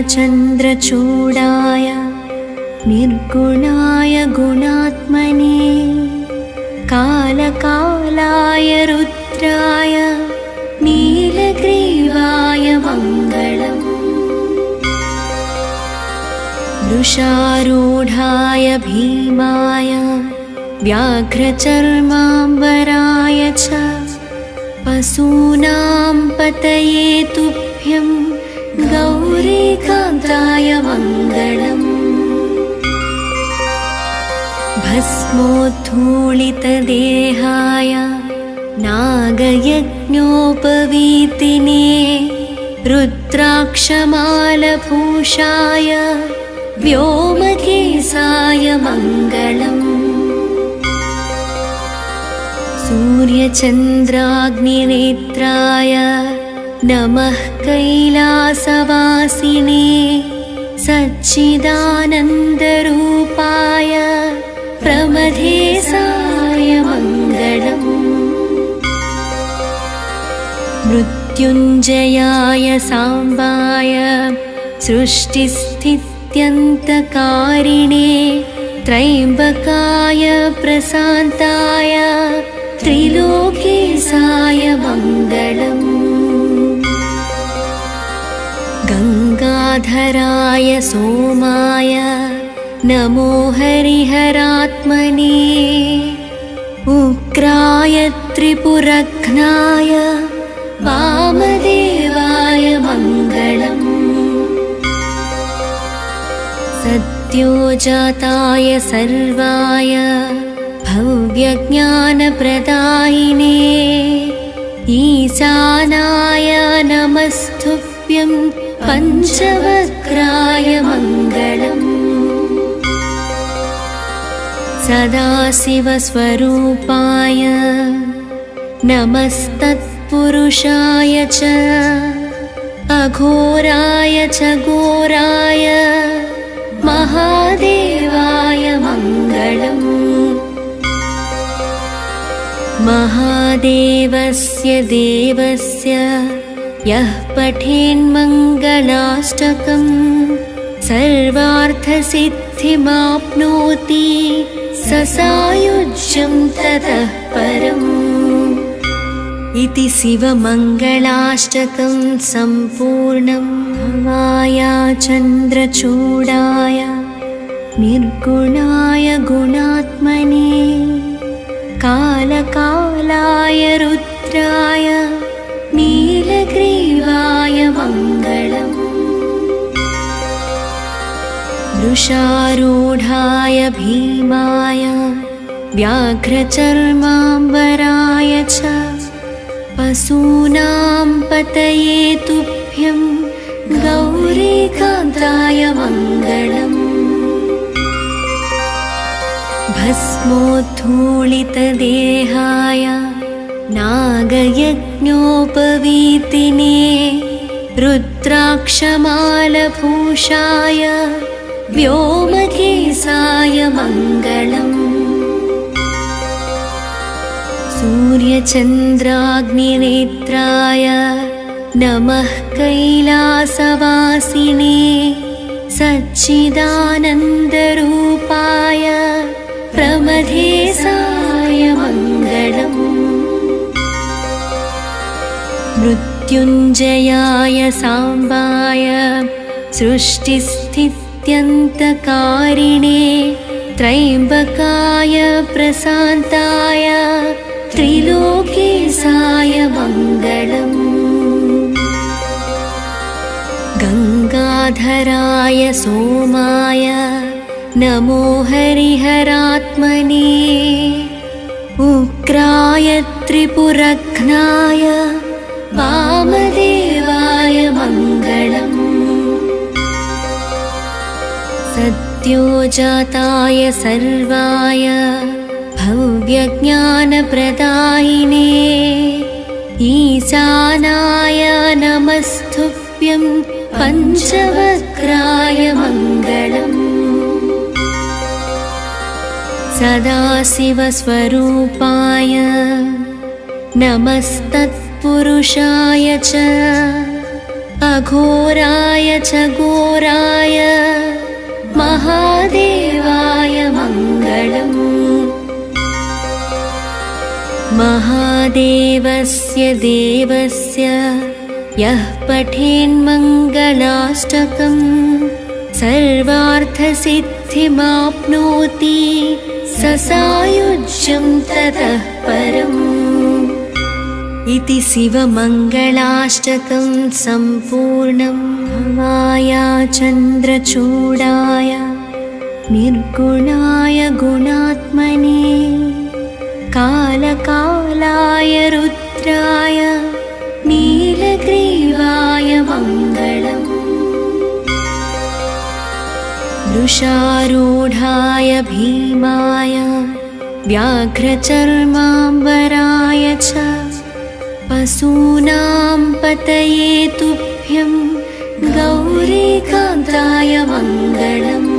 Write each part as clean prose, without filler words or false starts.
चन्द्रचूडाय निर्गुणाय गुणात्मने कालकालाय रुद्राय नीलग्रीवाय मङ्गलम्। वृषारूढाय भीमाय व्याघ्रचर्माम्बराय च पशूनां पतये तुभ्यं गौरीकान्ताय मङ्गलम्। भस्मोद्धूलितदेहाय नागयज्ञोपवीतिने रुद्राक्षमालभूषाय व्योमकेशाय मङ्गलम्। सूर्यचन्द्राग्निनेत्राय नमः कैलासवासिने सच्चिदानन्दरूपाय प्रमथेशाय मङ्गलम्। मृत्युञ्जयाय साम्बाय सृष्टिस्थित्यन्तकारिणे त्रयम्बकाय प्रशान्ताय त्रिलोकेशाय मङ्गलम्। गङ्गाधराय सोमाय नमो हरिहरात्मने उग्राय त्रिपुरघ्नाय वामदेवाय मङ्गलम्। सद्योजाताय सर्वाय भव्यज्ञानप्रदायिने ईशानाय नमस्तुभ्यं पञ्चवक्त्राय मङ्गलम्। सदाशिवस्वरूपाय नमस्तत्पुरुषाय च अघोराय च घोराय महादेवाय मङ्गलम्। महादेवस्य देवस्य यः पठेन्मङ्गलाष्टकं सर्वार्थसिद्धिमाप्नोति स सायुज्यं ततः परम्। इति शिवमङ्गलाष्टकं सम्पूर्णं। भवाय चन्द्रचूडाय निर्गुणाय गुणात्मने कालकालाय रुद्राय नीलग्रीवाय मङ्गलम्। वृषारूढाय भीमाय व्याघ्रचर्माम्बराय च पशूनां पतये तुभ्यं गौरीकान्ताय मङ्गलम्। भस्मोद्धूलितदेहाय नागयज्ञोपवीतिने रुद्राक्षमालभूषाय व्योमकेशाय मङ्गलम्। सूर्यचन्द्राग्निनेत्राय नमः कैलासवासिने सच्चिदानन्दरूपाय प्रमथेशाय मङ्गलम्। मृत्युञ्जयाय साम्बाय सृष्टिस्थित्यन्तकारिणे त्रयम्बकाय प्रशान्ताय त्रिलोकेशाय मङ्गलम्। गङ्गाधराय सोमाय नमो हरिहरात्मने उग्राय त्रिपुरघ्नाय वामदेवाय मङ्गलम्। सद्योजाताय सर्वाय भव्यज्ञानप्रदायिने ईशानाय नमस्तुभ्यं पञ्चवक्त्राय मङ्गलम्। सदाशिवस्वरूपाय नमस्तत्पुरुषाय च अघोराय च घोराय महादेवाय मङ्गलम्। महादेवस्य देवस्य यः पठेन्मङ्गलाष्टकम् सर्वार्थसिद्धिमाप्नोति स सायुज्यं ततः परम्। इति शिवमङ्गलाष्टकं सम्पूर्णं। भवाय चन्द्रचूडाय निर्गुणाय गुणात्मने कालकालाय रुद्राय नीलग्रीवाय मङ्गलम्। वृषारूढाय भीमाय व्याघ्रचर्माम्बराय च पशूनां पतये तुभ्यं गौरीकान्ताय मङ्गलम्।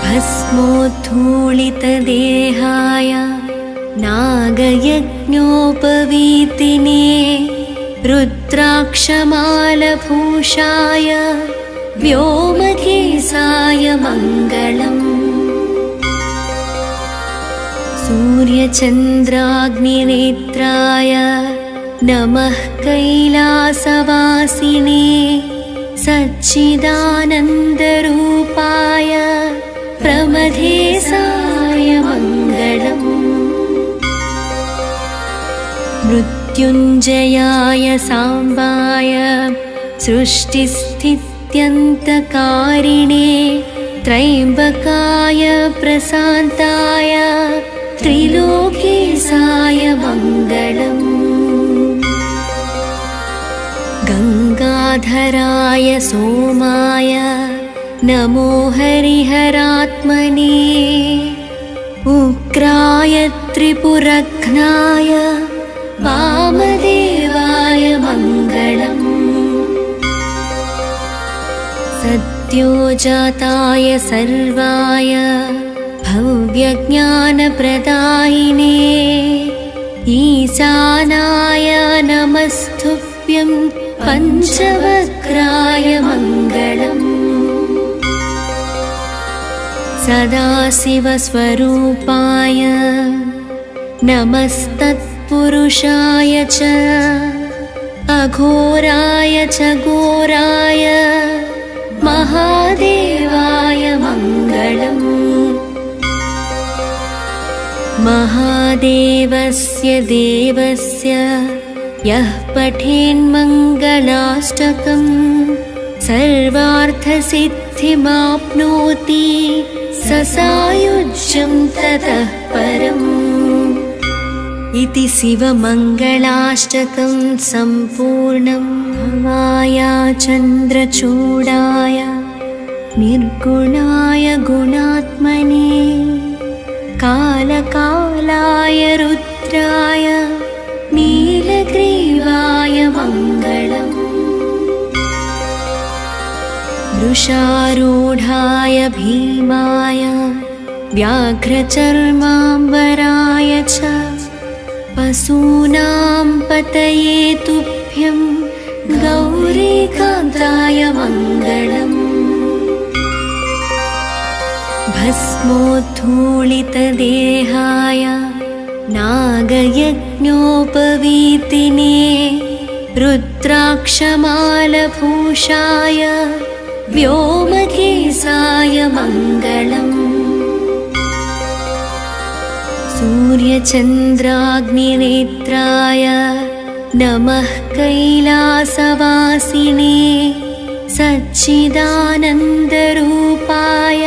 भस्मोद्धूलितदेहाय नागयज्ञोपवीतिने रुद्राक्षमालभूषाय व्योमकेशाय मङ्गलम्। सूर्यचन्द्राग्निनेत्राय नमः कैलासवासिने सच्चिदानन्दरूपाय प्रमथेशाय मङ्गलम्। मृत्युञ्जयाय साम्बाय सृष्टिस्थित्यन्तकारिणे त्रयम्बकाय प्रशान्ताय त्रिलोकेशाय मङ्गलम्। गङ्गाधराय सोमाय नमो हरिहरात्मने उग्राय त्रिपुरघ्नाय वामदेवाय मङ्गलम्। सद्योजाताय सर्वाय भव्यज्ञानप्रदायिने ईशानाय नमस्तुभ्यं पञ्चवक्त्राय मङ्गलम्। सदाशिवस्वरूपाय नमस्तत्पुरुषाय च अघोराय च घोराय महादेवाय मङ्गलम्। महादेवस्य देवस्य यः पठेन्मङ्गलाष्टकम् सर्वार्थसिद्धिमाप्नोति स सायुज्यं ततः परम्। इति शिवमङ्गलाष्टकं सम्पूर्णं। भवाय चन्द्रचूडाय निर्गुणाय गुणात्मने कालकालाय रुद्राय नीलग्रीवाय मङ्गलम्। वृषारूढाय भीमाय व्याघ्रचर्माम्बराय च पशूनां पतये तुभ्यं गौरीकान्ताय मङ्गलम्। भस्मोद्धूलितदेहाय नागयज्ञोपवीतिने रुद्राक्षमालभूषाय व्योमकेशाय मङ्गलम्। सूर्यचन्द्राग्निनेत्राय नमः कैलासवासिने सच्चिदानन्दरूपाय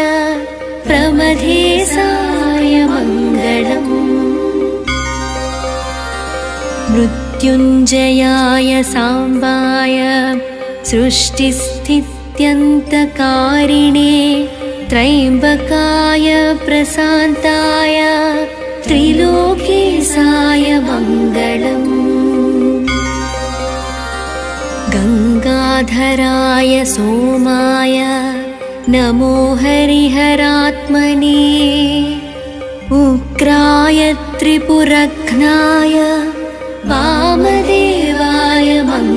प्रमथेशाय मङ्गलम्। मृत्युञ्जयाय साम्बाय सृष्टिस्थित्यन्तकारिणे त्रयम्बकाय प्रशान्ताय त्रिलोकेशाय मङ्गलम्। गङ्गाधराय सोमाय नमो हरिहरात्मने उग्राय त्रिपुरघ्नाय वामदेवाय मङ्गलम्।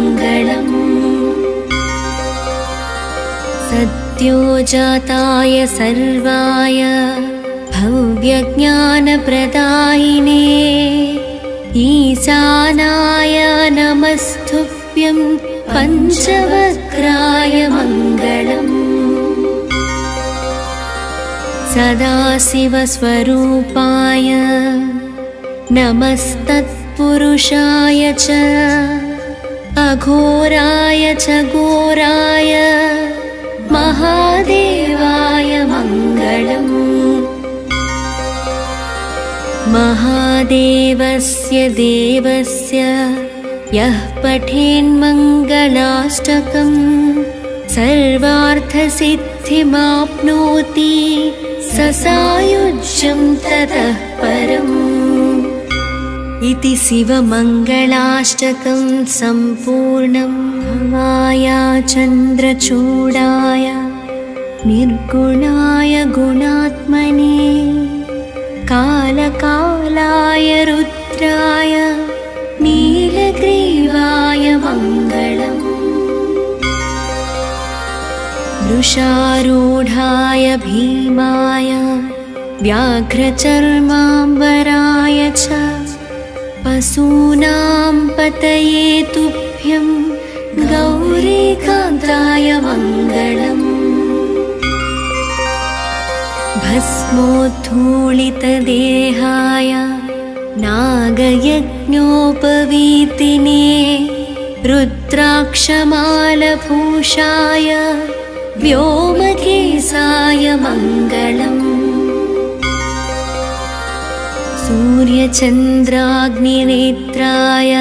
सत्योजाताय सर्वाय भव्यज्ञानप्रदायिने ईशानाय नमस्तुभ्यं पञ्चवक्त्राय मङ्गलम् सदाशिवस्वरूपाय नमस्तत्पुरुषाय च अघोराय च घोराय महादेवाय मङ्गलम् महादेवस्य देवस्य यः पठेन्मङ्गलाष्टकं सर्वार्थसिद्धिमाप्नोति स सायुज्यं ततः परम् इति शिवमङ्गलाष्टकं सम्पूर्णं भवाय चन्द्रचूडाय निर्गुणाय गुणात्मने कालकालाय रुद्राय नीलग्रीवाय मङ्गलम् वृषारूढाय भीमाय व्याघ्रचर्माम्बराय च पशूनां पतये तुभ्यं गौरीकान्ताय मङ्गलम् भस्मोद्धूलितदेहाय नागयज्ञोपवीतिने रुद्राक्षमालभूषाय व्योमकेशाय मङ्गलम् सूर्यचन्द्राग्निनेत्राय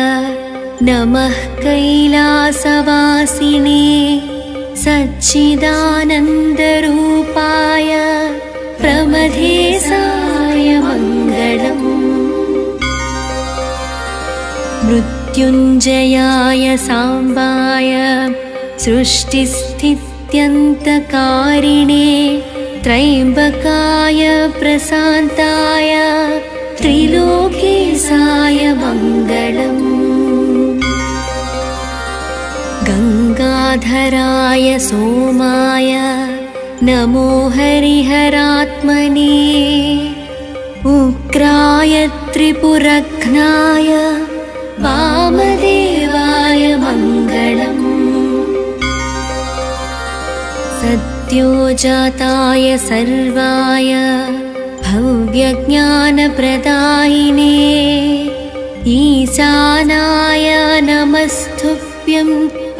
नमः कैलासवासिने सच्चिदानन्दरूपाय प्रमथेशाय मङ्गलम् मृत्युञ्जयाय साम्बाय सृष्टिस्थित्यन्तकारिणे त्रयम्बकाय प्रशान्ताय त्रिलोकेशाय मङ्गलम् गङ्गाधराय सोमाय नमो हरिहरात्मने उग्राय त्रिपुरघ्नाय वामदेवाय मङ्गलम् सद्योजाताय सर्वाय भव्यज्ञानप्रदायिने ईशानाय नमस्तुभ्यं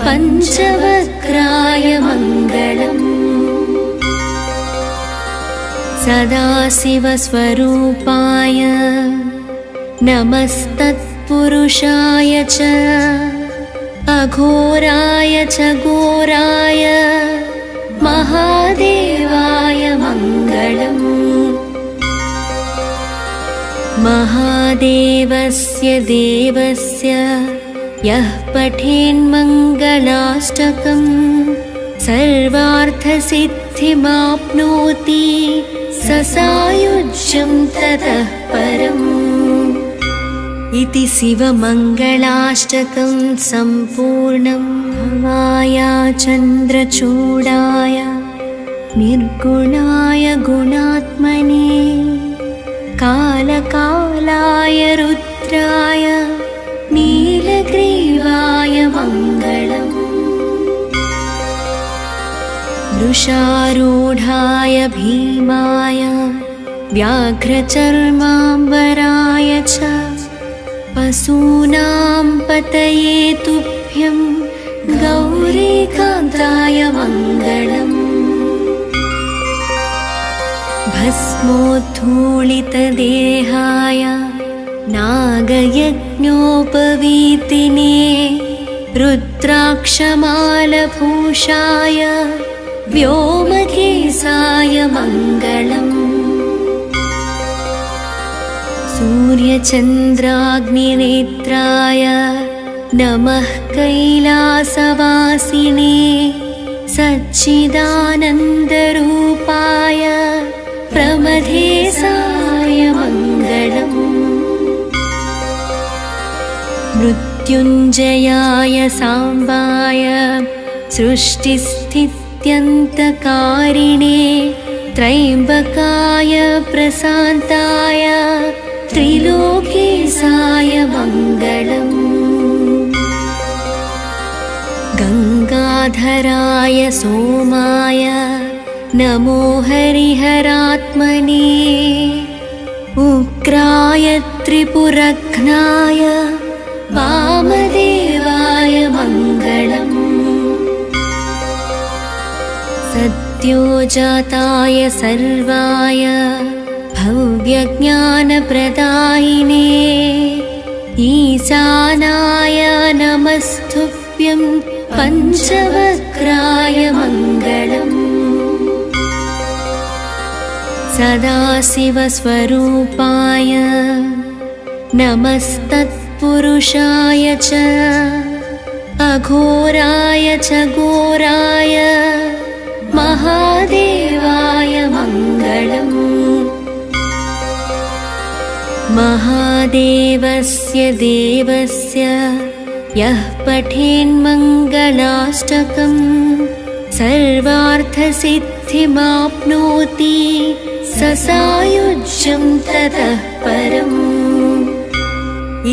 पञ्चवक्त्राय मङ्गलम् सदाशिवस्वरूपाय नमस्तत्पुरुषाय च अघोराय च घोराय महादेवाय मङ्गलम् महादेवस्य देवस्य यः पठेन्मङ्गलाष्टकं सर्वार्थसिद्धिमाप्नोति स सायुज्यं ततः परम् इति शिवमङ्गलाष्टकं सम्पूर्णं भवाय चन्द्रचूडाय निर्गुणाय गुणात्मने कालकालाय रुद्राय नीलग्रीवाय मङ्गलम् वृषारूढाय भीमाय व्याघ्रचर्माम्बराय च पशूनां पतये तुभ्यं गौरीकान्ताय मङ्गलम् भस्मोद्धूलितदेहाय नागयज्ञोपवीतिने रुद्राक्षमालभूषाय व्योमकेशाय मङ्गलम् सूर्यचन्द्राग्निनेत्राय नमः कैलासवासिने सच्चिदानन्दरूपाय प्रमथेशाय मङ्गलम् मृत्युञ्जयाय साम्बाय सृष्टिस्थित्य त्र्यम्बकाय प्रशान्ताय त्रिलोकेशाय मङ्गलम् गङ्गाधराय सोमाय नमो हरिहरात्मने उग्राय त्रिपुरघ्नाय वामदेवाय मङ्गलम् सद्योजाताय सर्वाय भव्यज्ञानप्रदायिने ईशानाय नमस्तुभ्यं पञ्चवक्त्राय मङ्गलम् सदाशिवस्वरूपाय नमस्तत्पुरुषाय च अघोराय च घोराय महादेवाय मङ्गलम् महादेवस्य देवस्य यः पठेन्मङ्गलाष्टकं सर्वार्थसिद्धिमाप्नोति स सायुज्यं ततः परम्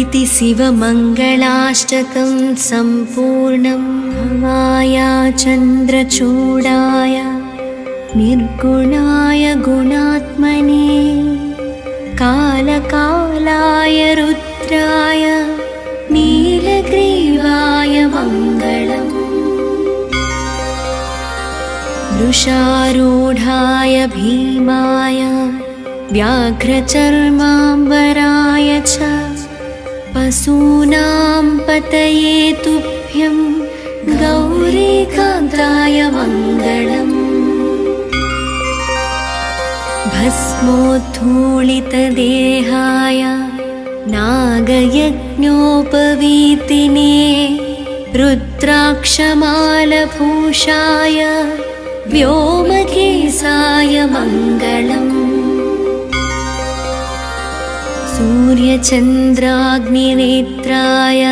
इति शिवमङ्गलाष्टकं सम्पूर्णं भवाय चन्द्रचूडाय निर्गुणाय गुणात्मने कालकालाय रुद्राय नीलग्रीवाय मङ्गलम् वृषारूढाय भीमाय व्याघ्रचर्माम्बराय च पशूनां पतये तुभ्यं गौरीकान्ताय मङ्गलम् भस्मोद्धूलितदेहाय नागयज्ञोपवीतिने रुद्राक्षमालभूषाय व्योमकेशाय मङ्गलम् सूर्यचन्द्राग्निनेत्राय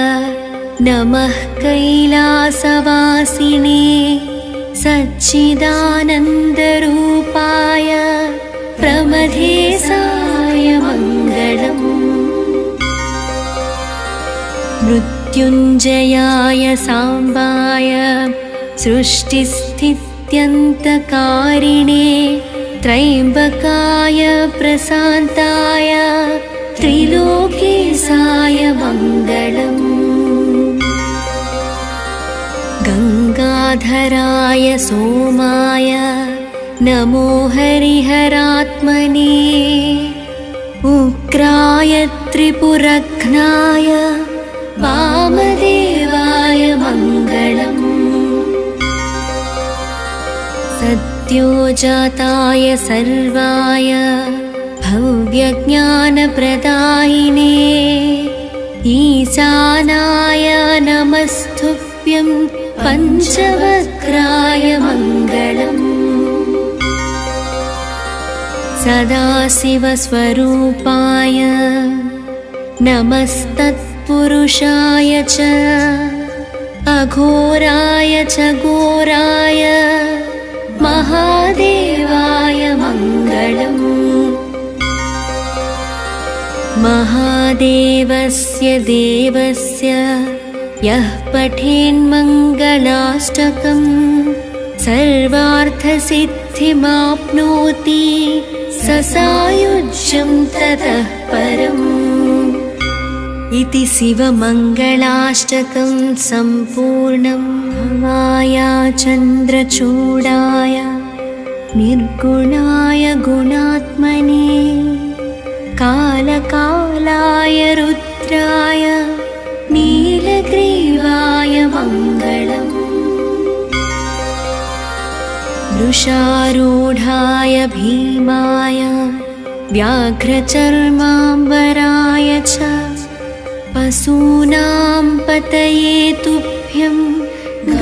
नमः कैलासवासिने सच्चिदानन्दरूपाय प्रमथेशाय मङ्गलम् मृत्युञ्जयाय साम्बाय सृष्टिस्थित्यन्तकारिणे त्र्यम्बकाय प्रशान्ताय त्रिलोकेशाय मङ्गलम् गङ्गाधराय सोमाय नमो हरिहरात्मने उग्राय त्रिपुरघ्नाय वामदेवाय मङ्गलम् सद्योजाताय सर्वाय भव्यज्ञानप्रदायिने ईशानाय नमस्तुभ्यं पञ्चवक्त्राय मङ्गलम् सदाशिवस्वरूपाय नमस्तत्पुरुषाय च अघोराय च घोराय महादेवाय मङ्गलम् महादेवस्य देवस्य यः पठेन्मङ्गलाष्टकं सर्वार्थसिद्धिमाप्नोति स सायुज्यं ततः परम् इति शिवमङ्गलाष्टकं सम्पूर्णं भवाय चन्द्रचूडाय निर्गुणाय गुणात्मने कालकालाय रुद्राय नीलग्रीवाय मङ्गलम् वृषारूढाय भीमाय व्याघ्रचर्माम्बराय च पशूनां पतये तुभ्यं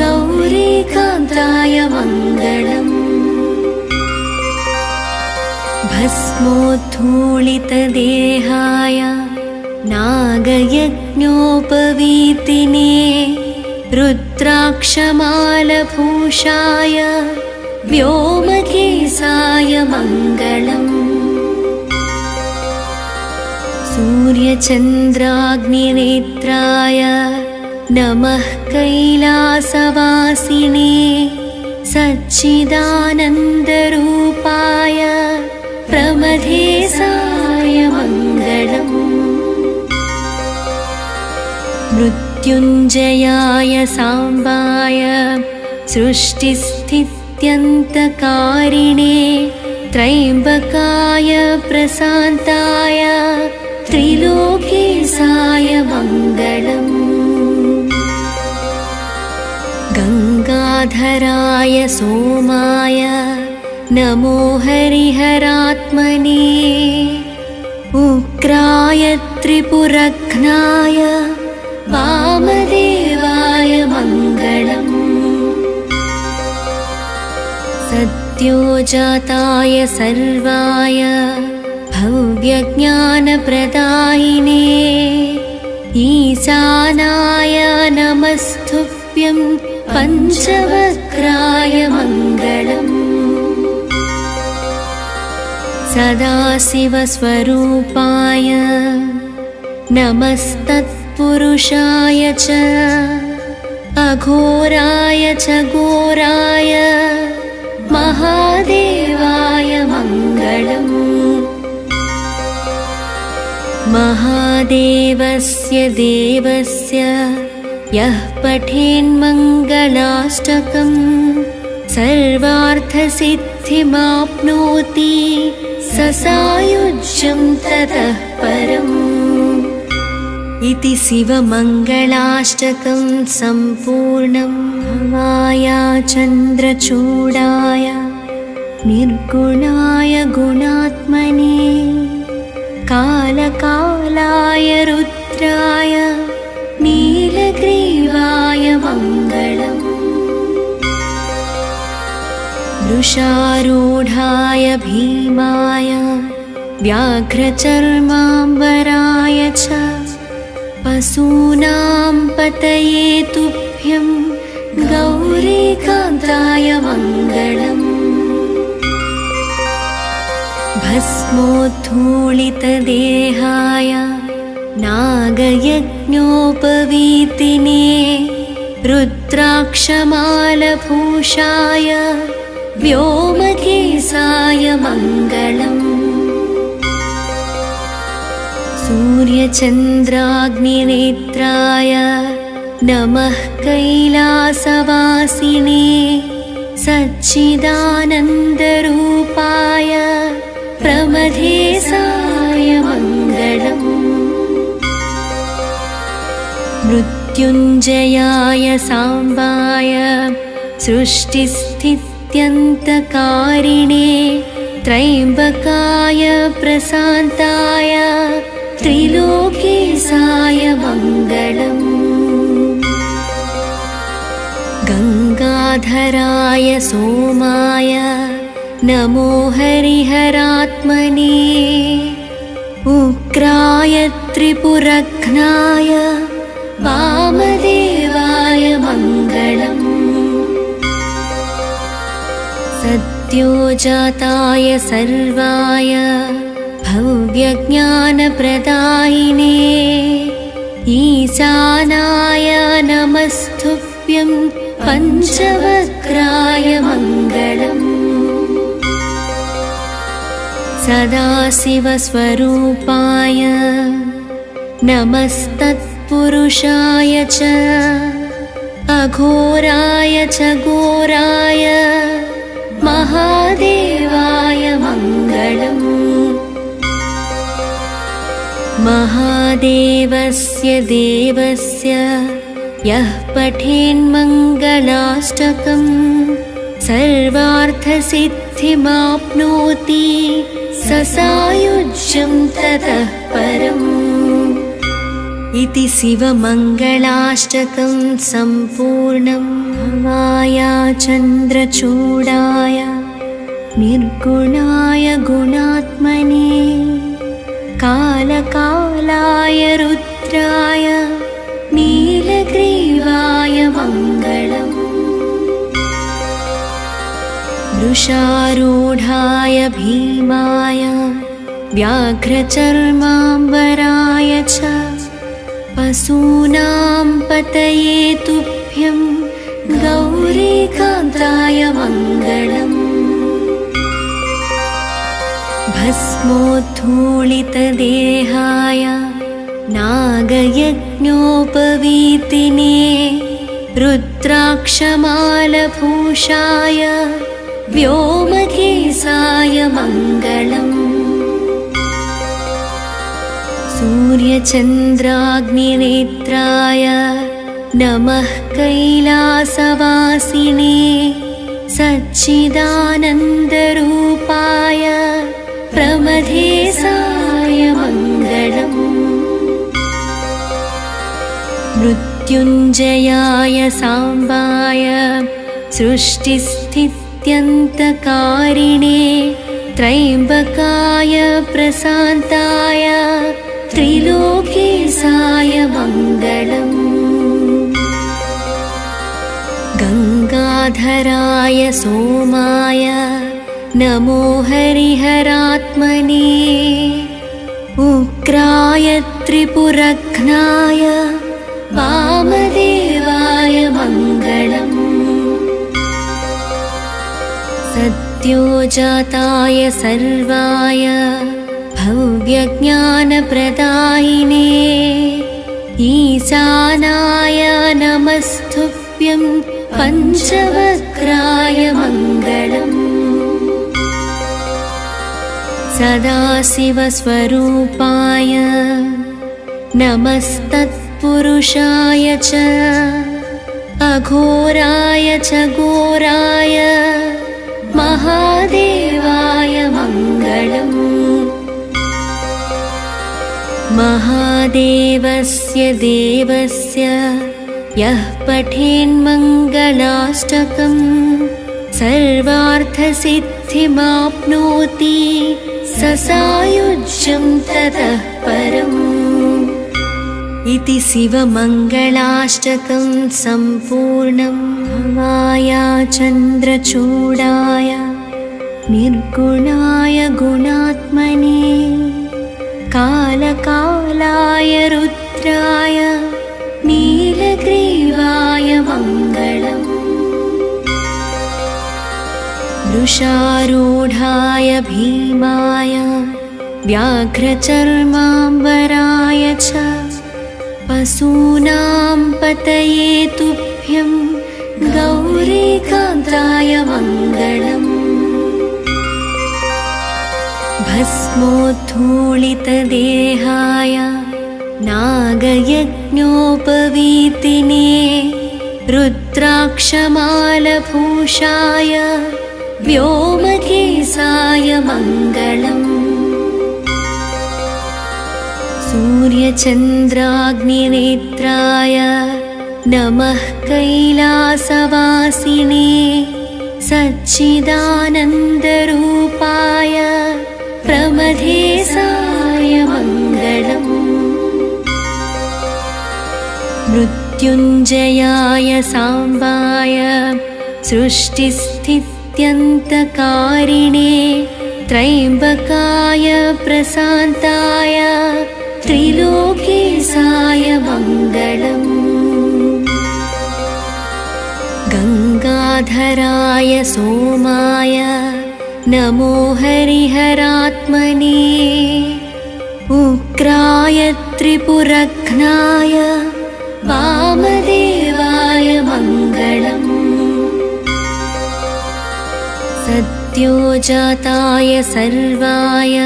गौरीकान्ताय मङ्गलम् भस्मोद्धूलितदेहाय नागयज्ञोपवीतिने रुद्राक्षमालभूषाय व्योमकेशाय मङ्गलम् सूर्यचन्द्राग्निनेत्राय नमः कैलासवासिने सच्चिदानन्दरूपाय प्रमथेशाय मङ्गलम् मृत्युञ्जयाय साम्बाय सृष्टिस्थित्यन्तकारिणे त्र्यम्बकाय प्रशान्ताय त्रिलोकेशाय मङ्गलम् गङ्गाधराय सोमाय नमो हरिहरात्मने उग्राय त्रिपुरघ्नाय वामदेवाय मङ्गलम् सद्योजाताय सर्वाय भव्यज्ञानप्रदायिने ईशानाय नमस्तुभ्यं पञ्चवक्त्राय मङ्गलम् सदाशिवस्वरूपाय नमस्तत्पुरुषाय च अघोराय च घोराय महादेवाय मङ्गलम् महादेवस्य देवस्य यः पठेन्मङ्गलाष्टकम् सर्वार्थसिद्धिमाप्नोति स सायुज्यं ततः परम् इति शिवमङ्गलाष्टकं सम्पूर्णम् भवाय चन्द्रचूडाय निर्गुणाय गुणात्मने कालकालाय रुद्राय नीलग्रीवाय मङ्गलम् वृषारूढाय भीमाय व्याघ्रचर्माम्बराय च पशूनां पतये तुभ्यं गौरीकान्ताय मङ्गलम् भस्मोद्धूलितदेहाय नागयज्ञोपवीतिने रुद्राक्षमालभूषाय व्योमकेशाय मङ्गलम् सूर्यचन्द्राग्निनेत्राय नमः कैलासवासिने सच्चिदानन्दरूपाय प्रमथेशाय मङ्गलम् मृत्युञ्जयाय साम्बाय सृष्टिस्थित्यन्तकारिणे त्र्यम्बकाय प्रशान्ताय त्रिलोकेशाय मङ्गलम् गङ्गाधराय सोमाय नमो हरिहरात्मने उग्राय त्रिपुरघ्नाय वामदेवाय मङ्गलम् सद्योजाताय सर्वाय भव्यज्ञानप्रदायिने ईशानाय नमस्तुभ्यं पञ्चवक्त्राय मङ्गलम् सदाशिवस्वरूपाय नमस्तत्पुरुषाय च अघोराय च घोराय महादेवाय मङ्गलम् महादेवस्य देवस्य यः पठेन्मङ्गलाष्टकम् सर्वार्थसिद्धिमाप्नोति स सायुज्यं ततः परम् इति शिवमङ्गलाष्टकं सम्पूर्णम् भवाय चन्द्रचूडाय निर्गुणाय गुणात्मने कालकालाय रुद्राय नीलग्रीवाय मङ्गलम् वृषारूढाय भीमाय व्याघ्रचर्माम्बराय च पशूनां पतये तुभ्यं गौरीकान्ताय मङ्गलम्। भस्मोद्धूलितदेहाय नागयज्ञोपवीतिने रुद्राक्षमालभूषाय व्योमकेशाय मङ्गलम्। सूर्यचन्द्राग्निनेत्राय नमः कैलासवासिने सच्चिदानन्दरूपाय प्रमथेशाय मङ्गलम्। मृत्युञ्जयाय साम्बाय सृष्टिस्थित्यन्तकारिणे त्रयम्बकाय प्रशान्ताय त्रिलोकेशाय मङ्गलम्। गङ्गाधराय सोमाय नमो हरिहरात्मने उग्राय त्रिपुरघ्नाय वामदेवाय मङ्गलम्। सद्योजाताय सर्वाय भव्यज्ञानप्रदायिने ईशानाय नमस्तुभ्यं पञ्चवक्त्राय मङ्गलम्। सदाशिवस्वरूपाय नमस्तत्पुरुषाय च अघोराय च घोराय महादेवाय मङ्गलम्। महादेवस्य देवस्य यः पठेन्मङ्गलाष्टकं सर्वार्थसिद्धिमाप्नोति स सायुज्यं ततः परम्। इति शिवमङ्गलाष्टकं सम्पूर्णं भवाय चन्द्रचूडाय निर्गुणाय गुणात्मने कालकालाय रुद्राय नीलग्रीवाय मङ्गलम्। वृषारूढाय भीमाय व्याघ्रचर्माम्बराय च पशूनां पतये तुभ्यं गौरीकान्ताय मङ्गलम्। भस्मोद्धूलितदेहाय नागयज्ञोपवीतिने रुद्राक्षमालभूषाय व्योमकेशाय मङ्गलम्। सूर्यचन्द्राग्निनेत्राय नमः कैलासवासिने सच्चिदानन्दरूपाय प्रमथेशाय मङ्गलम्। मृत्युञ्जयाय साम्बाय सृष्टिस्थित्यन्तकारिणे त्रयम्बकाय प्रशान्ताय त्रिलोकेशाय मङ्गलम्। गङ्गाधराय सोमाय नमो हरिहरात्मने उग्राय त्रिपुरघ्नाय वामदेवाय मङ्गलम्। सद्योजाताय सर्वाय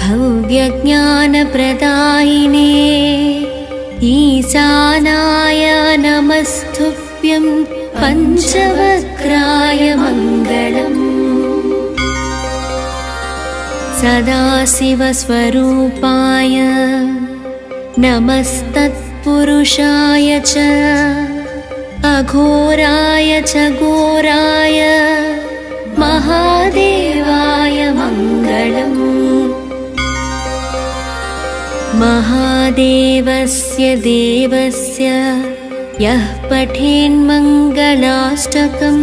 भव्यज्ञानप्रदायिने ईशानाय नमस्तुभ्यं पञ्चवक्त्राय मङ्गलम्। सदाशिवस्वरूपाय नमस्तत्पुरुषाय च अघोराय च घोराय महादेवाय मङ्गलम्। महादेवस्य देवस्य यः पठेन्मङ्गलाष्टकं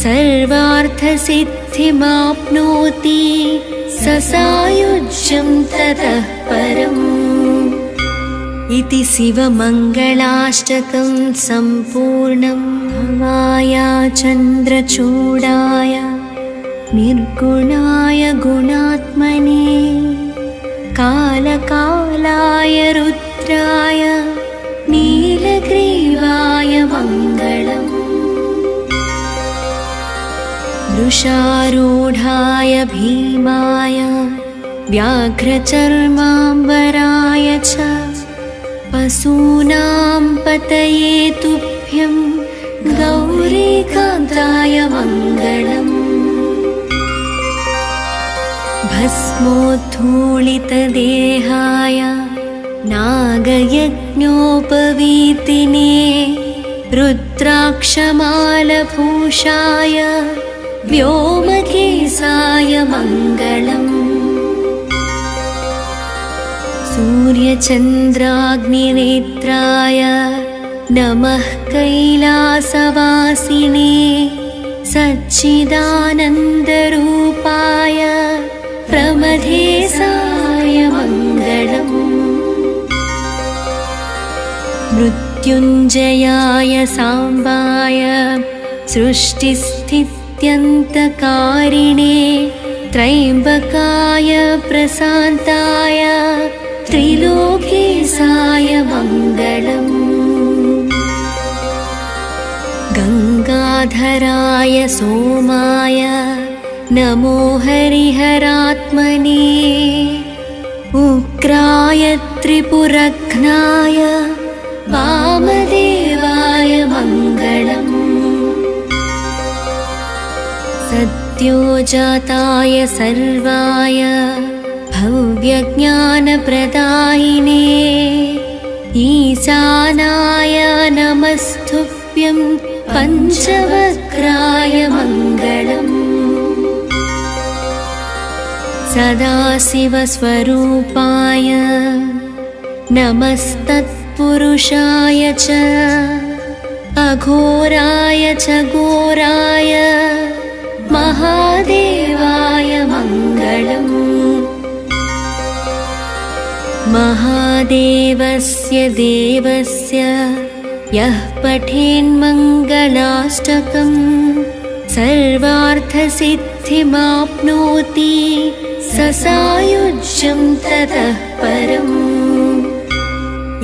सर्वार्थसिद्धिमाप्नोति स सायुज्यं ततः परम्। इति शिवमङ्गलाष्टकं सम्पूर्णं। भवाय चन्द्रचूडाय निर्गुणाय गुणात्मने कालकालाय रुद्राय नीलग्रीवाय मङ्गलम्। वृषारूढाय भीमाय व्याघ्रचर्माम्बराय च पशूनां पतये तुभ्यं गौरीकान्ताय मङ्गलम्। भस्मोद्धूलितदेहाय नागयज्ञोपवीतिने रुद्राक्षमालभूषाय व्योमकेशाय मङ्गलम्। सूर्यचन्द्राग्निनेत्राय नमः कैलासवासिने सच्चिदानन्दरूपाय प्रमथेशाय मङ्गलम्। मृत्युञ्जयाय साम्बाय सृष्टिस्थित्यन्तकारिणे त्रयम्बकाय प्रशान्ताय त्रिलोकेशाय मङ्गलम्। गङ्गाधराय सोमाय नमो हरिहरात्मने उग्राय त्रिपुरघ्नाय वामदेवाय मङ्गलम्। सद्योजाताय सर्वाय भव्यज्ञानप्रदायिने ईशानाय नमस्तुभ्यं पञ्चवक्त्राय मङ्गलम्। सदाशिवस्वरूपाय नमस्तत्पुरुषाय च अघोराय च घोराय महादेवाय मङ्गलम्। महादेवस्य देवस्य यः पठेन्मङ्गलाष्टकं सर्वार्थसिद्धिमाप्नोति स सायुज्यं ततः परम्।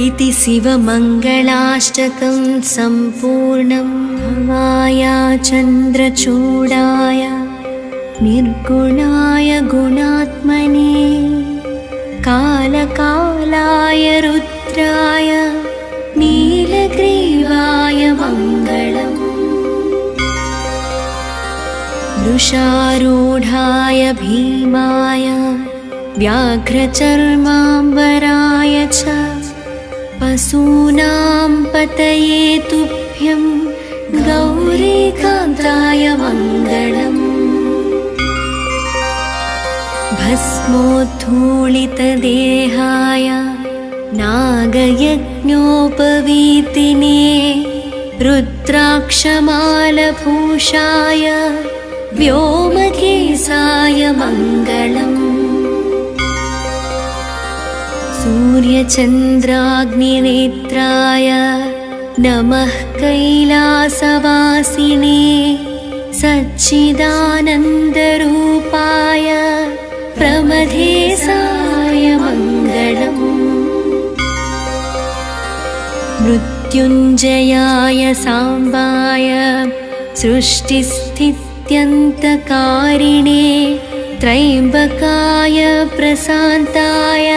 इति शिवमङ्गलाष्टकं सम्पूर्णं। भवाय चन्द्रचूडाय निर्गुणाय गुणात्मने कालकालाय रुद्राय नीलग्रीवाय मङ्गलम्। वृषारूढाय भीमाय व्याघ्रचर्माम्बराय च पशूनां पतये तुभ्यं गौरीकान्ताय मङ्गलम्। भस्मोद्धूलितदेहाय नागयज्ञोपवीतिने रुद्राक्षमालभूषाय व्योमकेशाय मङ्गलम्। सूर्यचन्द्राग्निनेत्राय नमः कैलासवासिने सच्चिदानन्दरूपाय प्रमथेशाय मङ्गलम्। मृत्युञ्जयाय साम्बाय सृष्टिस्थित्यन्तकारिणे त्रयम्बकाय प्रशान्ताय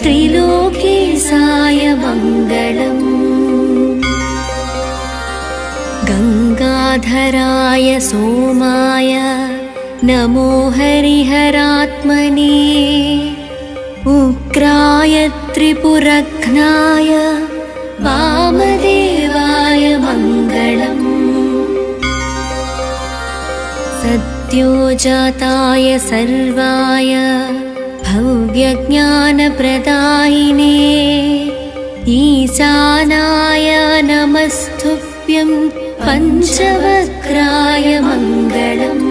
त्रिलोकेशाय मङ्गलम्। गङ्गाधराय सोमाय नमो हरिहरात्मने उग्राय त्रिपुरघ्नाय वामदेवाय मङ्गलम्। सद्योजाताय सर्वाय भव्यज्ञानप्रदायिने ईशानाय नमस्तुभ्यं पञ्चवक्त्राय मङ्गलम्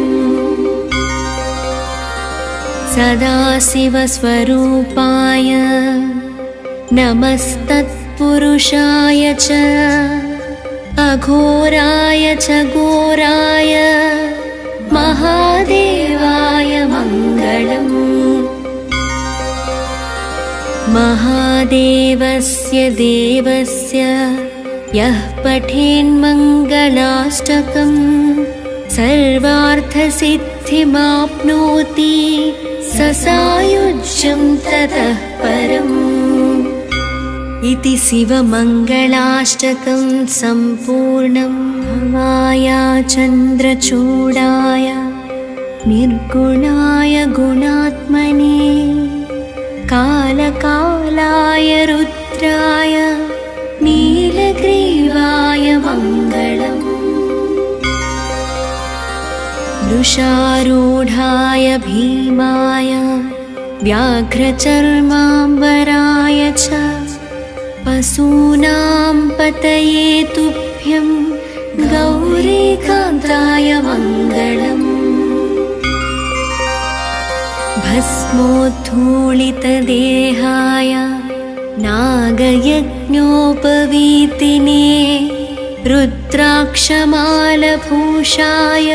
सदाशिवस्वरूपाय नमस्तत्पुरुषाय च अघोराय च घोराय महादेवाय मङ्गलम् महादेवस्य देवस्य यः पठेन्मङ्गलाष्टकम् सर्वार्थसिद्धिमाप्नोति स सायुज्यं ततः परम् इति शिवमङ्गलाष्टकं सम्पूर्णं भवाय चन्द्रचूडाय निर्गुणाय गुणात्मने कालकालाय रुद्राय नीलग्रीवाय मङ्गलम् वृषारूढाय भीमाय व्याघ्रचर्माम्बराय च पशूनां पतये तुभ्यं गौरीकान्ताय मङ्गलम् भस्मोद्धूलितदेहाय नागयज्ञोपवीतिने रुद्राक्षमालभूषाय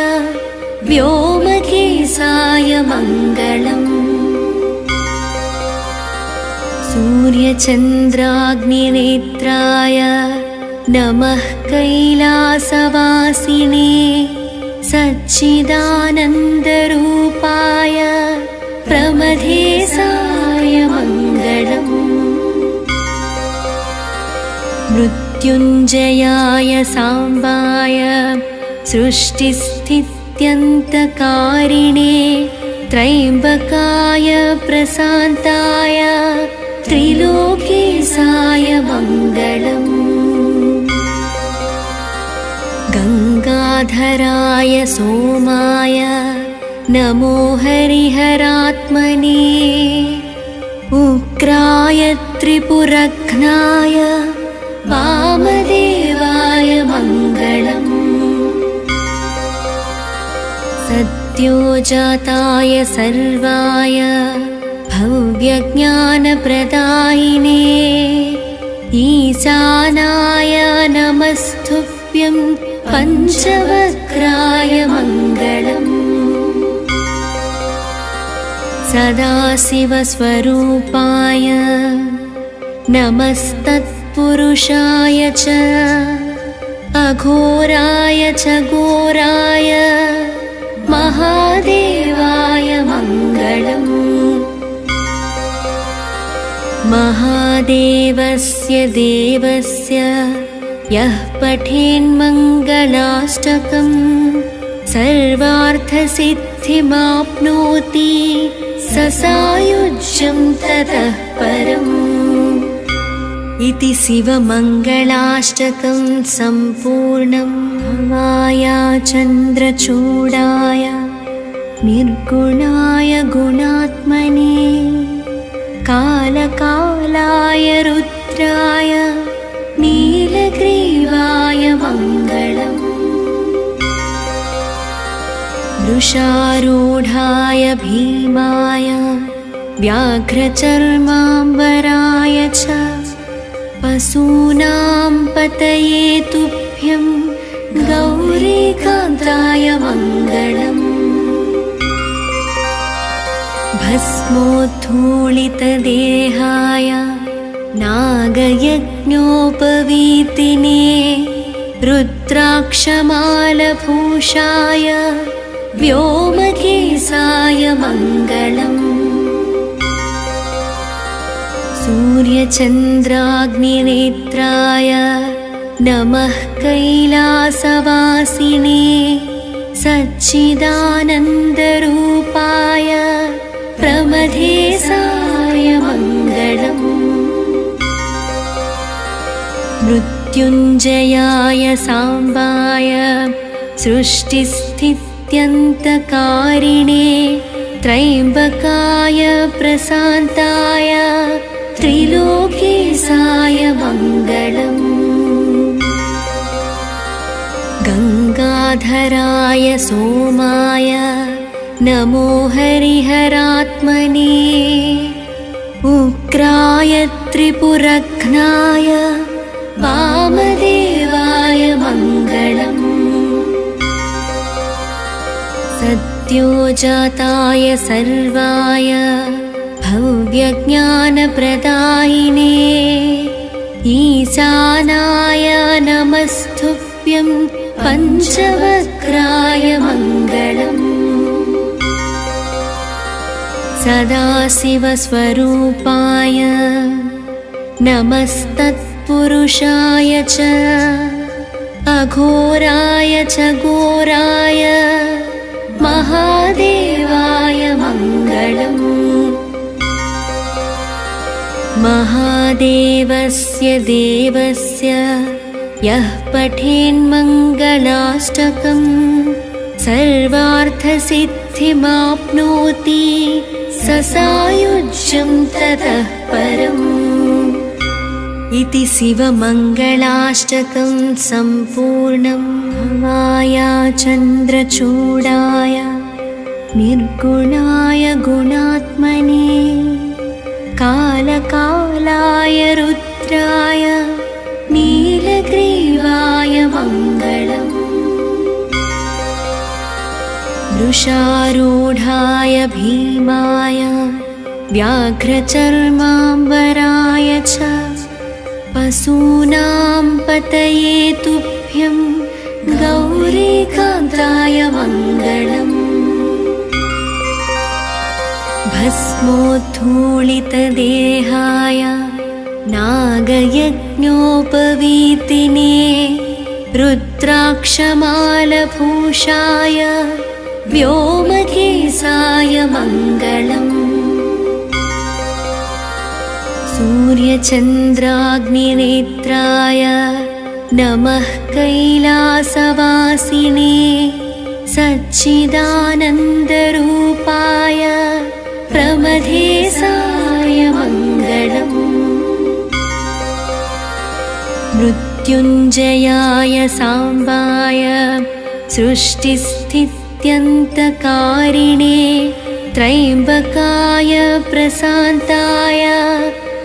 व्योमकेशाय मङ्गलम् सूर्यचन्द्राग्निनेत्राय नमः कैलासवासिने सच्चिदानन्दरूपाय प्रमथेशाय मङ्गलम् मृत्युञ्जयाय साम्बाय सृष्टिस्थित्यन्तकारिणे त्रयम्बकाय प्रशान्ताय त्रिलोकेशाय मङ्गलम् गङ्गाधराय सोमाय नमो हरिहरात्मने उग्राय त्रिपुरघ्नाय वामदेवाय मङ्गलम् सद्योजाताय सर्वाय भव्यज्ञानप्रदायिने ईशानाय नमस्तुभ्यं पञ्चवक्त्राय मङ्गलम् सदाशिवस्वरूपाय नमस्तत्पुरुषाय च अघोराय च घोराय महादेवाय मङ्गलम् महादेवस्य देवस्य यः पठेन्मङ्गलाष्टकम् सर्वार्थसिद्धिमाप्नोति स सायुज्यं ततः परम् इति शिवमङ्गलाष्टकं सम्पूर्णं भवाय चन्द्रचूडाय निर्गुणाय गुणात्मने कालकालाय रुद्राय नीलग्रीवाय मङ्गलम् वृषारूढाय भीमाय व्याघ्रचर्माम्बराय च पशूनां पतये तुभ्यं गौरीकान्ताय मङ्गलम् भस्मोद्धूलितदेहाय नागयज्ञोपवीतिने रुद्राक्षमालभूषाय व्योमकेशाय मङ्गलम् सूर्यचन्द्राग्निनेत्राय नमः कैलासवासिने सच्चिदानन्दरूपाय प्रमथेशाय मङ्गलम् मृत्युञ्जयाय साम्बाय सृष्टिस्थित्यन्तकारिणे त्रयम्बकाय प्रशान्ताय त्रिलोकेशाय मङ्गलम् गंगाधराय सोमाय नमो हरिहरात्मने उग्राय त्रिपुरघ्नाय वामदेवाय मङ्गलम् सद्योजाताय सर्वाय भव्यज्ञानप्रदायिने ईशानाय नमस्तुभ्यं पञ्चवक्त्राय मङ्गलम् सदाशिवस्वरूपाय नमस्तत्पुरुषाय च अघोराय च घोराय महादेवाय मङ्गलम् महादेवस्य देवस्य यः पठेन्मङ्गलाष्टकं सर्वार्थसिद्धिमाप्नोति स सायुज्यं ततः परम् इति शिवमङ्गलाष्टकं सम्पूर्णं भवाय चन्द्रचूडाय निर्गुणाय गुणात्मने कालकालाय रुद्राय नीलग्रीवाय मङ्गलम् वृषारूढाय भीमाय व्याघ्रचर्माम्बराय च पशूनां पतये तुभ्यं गौरीकान्ताय मङ्गलम् भस्मोद्धूलितदेहाय नागयज्ञोपवीतिने रुद्राक्षमालभूषाय व्योमकेशाय मङ्गलम् सूर्यचन्द्राग्निनेत्राय नमः कैलासवासिने सच्चिदानन्दरूपाय प्रमथेशाय मङ्गलम् मृत्युञ्जयाय साम्बाय सृष्टिस्थित्यन्तकारिणे त्रयम्बकाय प्रशान्ताय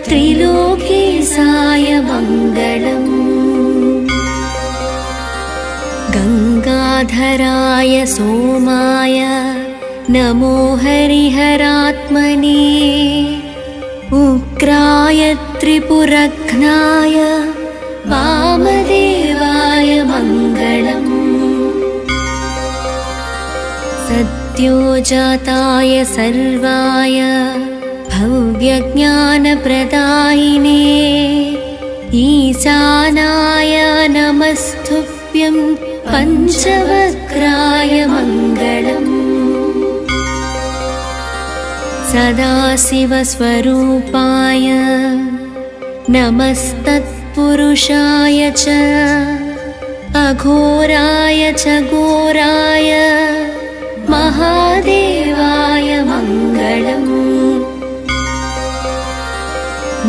त्रिलोकेशाय मङ्गलम् गंगाधराय सोमाय नमो हरिहरात्मने उग्राय त्रिपुरघ्नाय वामदेवाय मङ्गलम् सद्योजाताय सर्वाय भव्यज्ञानप्रदायिने ईशानाय नमस्तुभ्यं पञ्चवक्त्राय मङ्गलम् सदाशिवस्वरूपाय नमस्तत्पुरुषाय च अघोराय च घोराय महादेवाय मङ्गलम्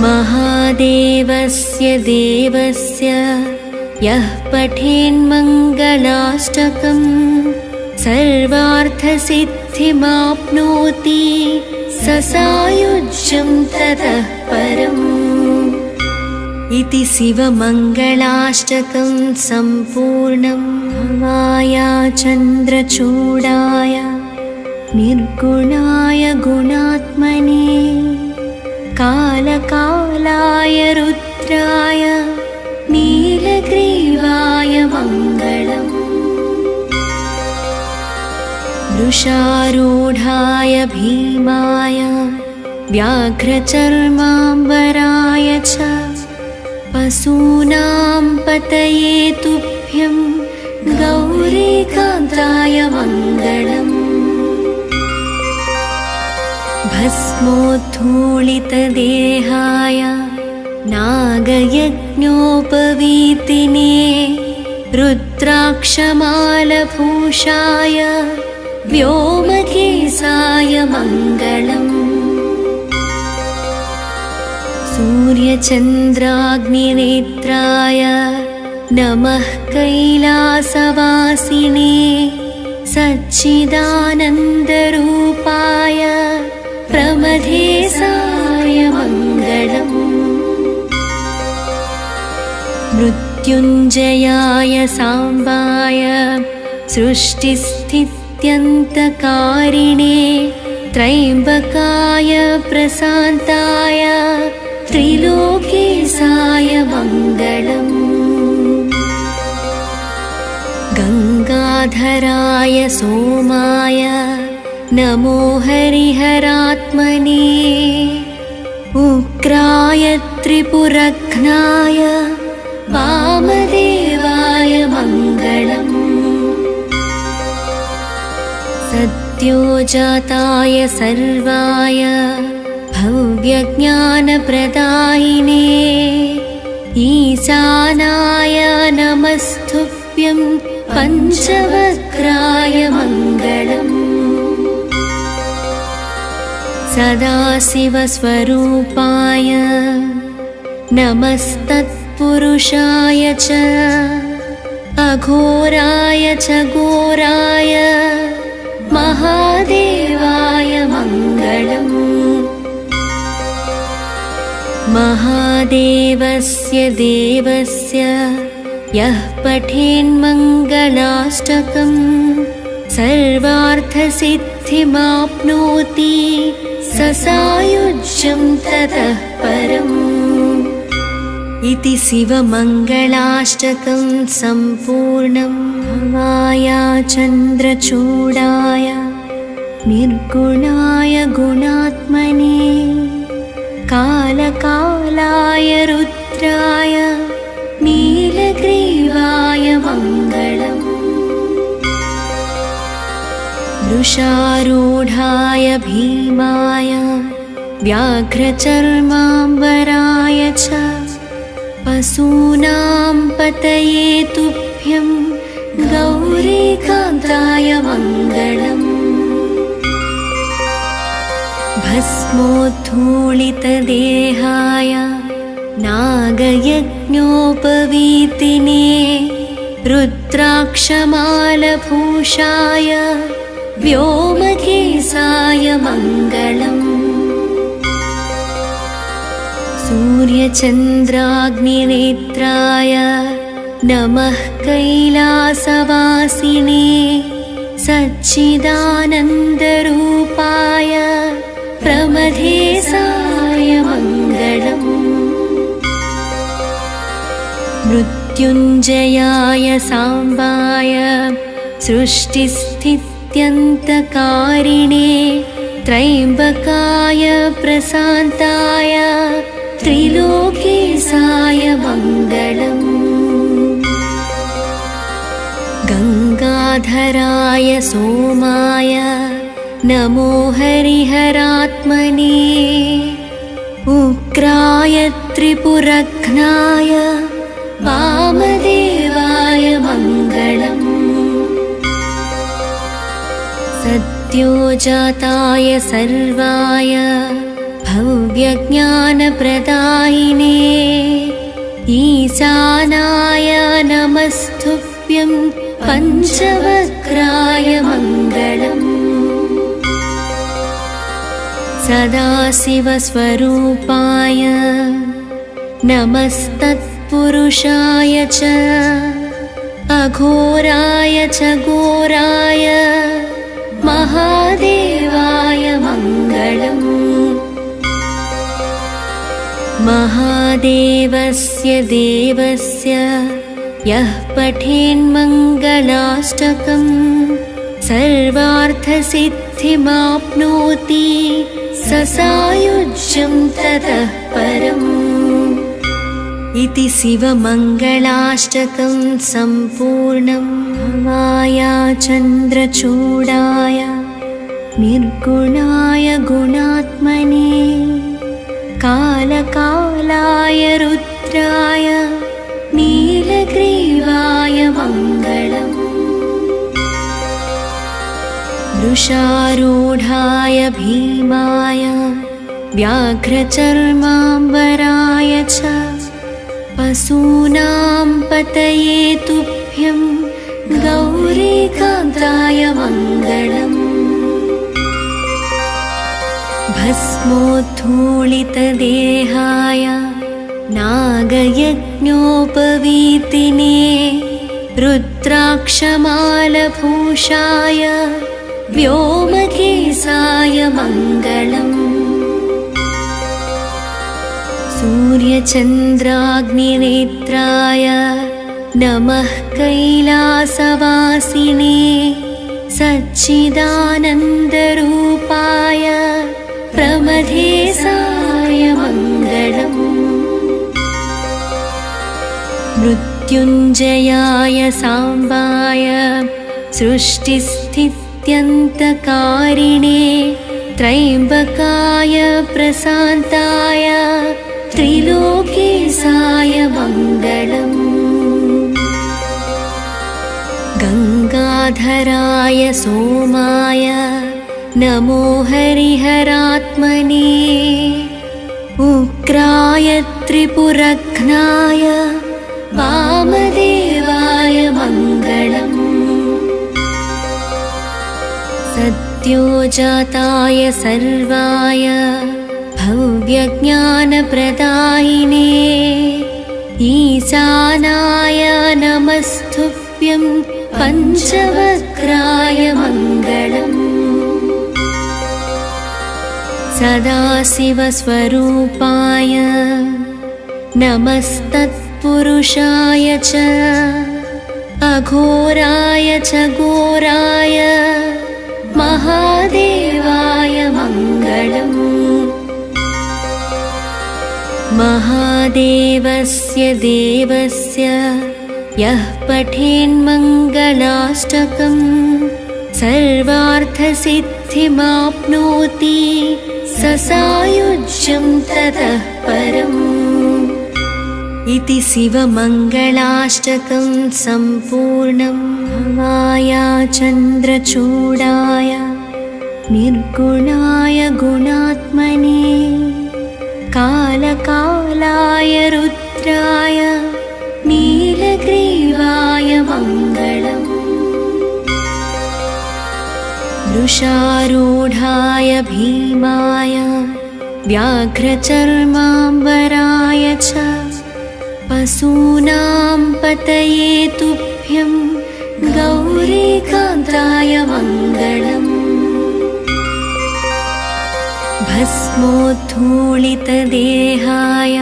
महादेवस्य देवस्य यः पठेन्मङ्गलाष्टकं सर्वार्थसिद्धिमाप्नोति स सायुज्यं ततः परम् इति शिवमङ्गलाष्टकं सम्पूर्णं भवाय चन्द्रचूडाय निर्गुणाय गुणात्मने कालकालाय रुद्राय नीलग्रीवाय मङ्गलम् वृषारूढाय भीमाय व्याघ्रचर्माम्बराय च पशूनां पतये तुभ्यं गौरीकान्ताय मङ्गलम् भस्मोद्धूलितदेहाय नागयज्ञोपवीतिने रुद्राक्षमालभूषाय व्योमकेशाय मङ्गलम् सूर्यचन्द्राग्निनेत्राय नमः कैलासवासिने सच्चिदानन्दरूपाय प्रमथेशाय मङ्गलम्। मृत्युञ्जयाय साम्बाय सृष्टिस्थित्यन्तकारिणे त्र्यम्बकाय प्रशान्ताय त्रिलोकेशाय मङ्गलम्। गङ्गाधराय सोमाय नमो हरिहरात्मने उग्राय त्रिपुरघ्नाय वामदेवाय मङ्गलम्। सद्योजाताय सर्वाय भव्यज्ञानप्रदायिने ईशानाय नमस्तुभ्यं पञ्चवक्त्राय मङ्गलम्। सदाशिवस्वरूपाय नमस्तत्पुरुषाय च अघोराय च घोराय महादेवाय मङ्गलम्। महादेवस्य देवस्य यः पठेन्मङ्गलाष्टकम् सर्वार्थसिद्धिमाप्नोति स सायुज्यं ततः परम्। इति शिवमङ्गलाष्टकं सम्पूर्णं। भवाय चन्द्रचूडाय निर्गुणाय गुणात्मने कालकालाय रुद्राय नीलग्रीवाय मङ्गलम्। वृषारूढाय भीमाय व्याघ्रचर्माम्बराय च पशूनां पतये तुभ्यं गौरीकान्ताय मङ्गलम्। भस्मोद्धूलितदेहाय नागयज्ञोपवीतिने रुद्राक्षमालभूषाय व्योमकेशाय मङ्गलम्। सूर्यचन्द्राग्निनेत्राय नमः कैलासवासिने सच्चिदानन्दरूपाय प्रमथेशाय मङ्गलम्। मृत्युञ्जयाय साम्बाय सृष्टिस्थित्यन्तकारिणे त्र्यम्बकाय प्रशान्ताय त्रिलोकेशाय मङ्गलम्। गङ्गाधराय सोमाय नमो हरिहरात्मने उग्राय त्रिपुरघ्नाय वामदेवाय मङ्गलम्। सद्योजाताय सर्वाय भव्यज्ञानप्रदायिने ईशानाय नमस्तुभ्यं पञ्चवक्त्राय मङ्गलम्। सदाशिवस्वरूपाय नमस्तत्पुरुषाय च अघोराय च घोराय महादेवाय मङ्गलम्। महादेवस्य देवस्य यः पठेन्मङ्गलाष्टकम् सर्वार्थसिद्धिमाप्नोति स सायुज्यं ततः परम्। इति शिवमङ्गलाष्टकं सम्पूर्णं। भवाय चन्द्रचूडाय निर्गुणाय गुणात्मने कालकालाय रुद्राय नीलग्रीवाय मङ्गलम्। वृषारूढाय भीमाय व्याघ्रचर्माम्बराय च पशूनां पतये तुभ्यं गौरीकान्ताय मङ्गलम् भस्मोद्धूलितदेहाय नागयज्ञोपवीतिने रुद्राक्षमालभूषाय व्योमकेशाय मङ्गलम् सूर्यचन्द्राग्निनेत्राय नमः कैलासवासिने सच्चिदानन्दरूपाय प्रमथेशाय मङ्गलम् मृत्युञ्जयाय साम्बाय सृष्टिस्थित्यन्तकारिणे त्रयम्बकाय प्रशान्ताय त्रिलोकेशाय मङ्गलम् गङ्गाधराय सोमाय नमो हरिहरात्मने उग्राय त्रिपुरघ्नाय वामदेवाय मङ्गलम् सद्योजाताय सर्वाय भव्यज्ञानप्रदायिने ईशानाय नमस्तुभ्यं पञ्चवक्त्राय मङ्गलम् सदाशिवस्वरूपाय नमस्तत्पुरुषाय च अघोराय च घोराय महादेवाय मङ्गलम् महादेवस्य देवस्य यः पठेन्मङ्गलाष्टकं सर्वार्थसिद्धिमाप्नोति स सायुज्यं ततः परम् इति शिवमङ्गलाष्टकं सम्पूर्णं भवाया चन्द्रचूडाय निर्गुणाय गुणात्मने कालकालाय रुद्राय नीलग्रीवाय मङ्गलम् वृषारूढाय भीमाय व्याघ्रचर्माम्बराय च पशूनां पतये तुभ्यं गौरीकान्ताय मङ्गलम् भस्मोद्धूलितदेहाय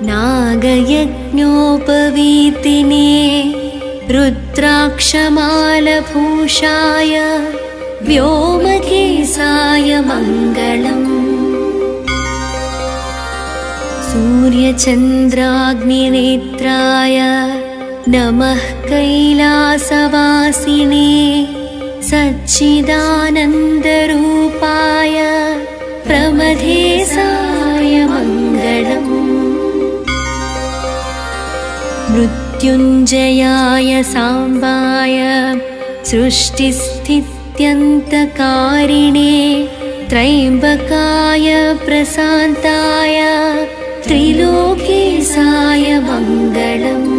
नागयज्ञोपवीतिने रुद्राक्षमालभूषाय व्योमकेशाय मङ्गलम् सूर्यचन्द्राग्निनेत्राय नमः कैलासवासिने सच्चिदानन्दरूपाय प्रमथेशाय मङ्गलम् मृत्युञ्जयाय साम्बाय सृष्टिस्थित्यन्तकारिणे त्रयम्बकाय प्रशान्ताय त्रिलोकेशाय मङ्गलम्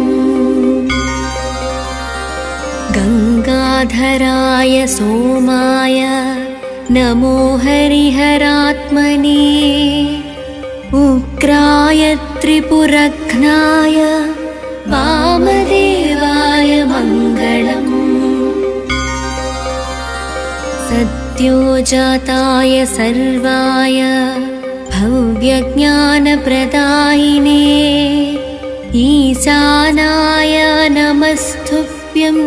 गङ्गाधराय सोमाय नमो हरिहरात्मने उग्राय त्रिपुरघ्नाय वामदेवाय मङ्गलम् सद्योजाताय सर्वाय भव्यज्ञानप्रदायिने ईशानाय नमस्तुभ्यं